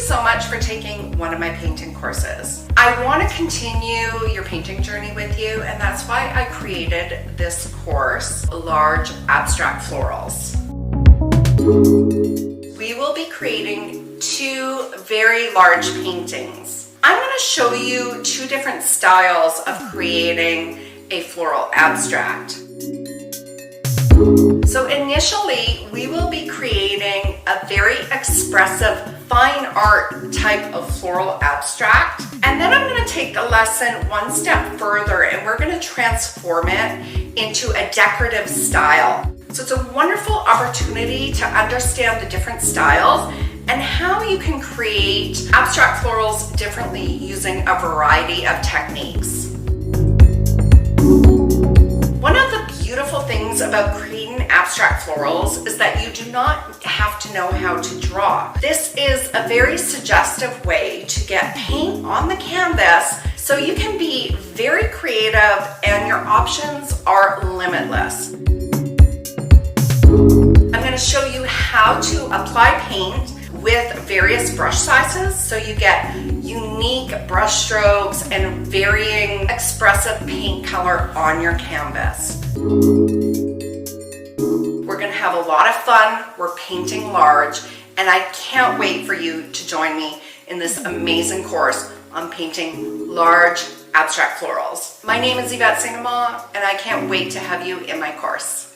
so much for taking one of my painting courses. I want to continue your painting journey with you, and that's why I created this course, Large Abstract Florals. We will be creating 2 very large paintings. I'm going to show you 2 different styles of creating a floral abstract. So initially, we will be creating a very expressive fine art type of floral abstract. And then I'm going to take the lesson one step further and we're going to transform it into a decorative style. So it's a wonderful opportunity to understand the different styles and how you can create abstract florals differently using a variety of techniques. One of the beautiful things about creating abstract florals is that you do not have to know how to draw. This is a very suggestive way to get paint on the canvas so you can be very creative and your options are limitless. I'm going to show you how to apply paint with various brush sizes so you get unique brush strokes and varying expressive paint color on your canvas. We're going to have a lot of fun. We're painting large, and I can't wait for you to join me in this amazing course on painting large abstract florals. My name is Yvette St.Amant, and I can't wait to have you in my course.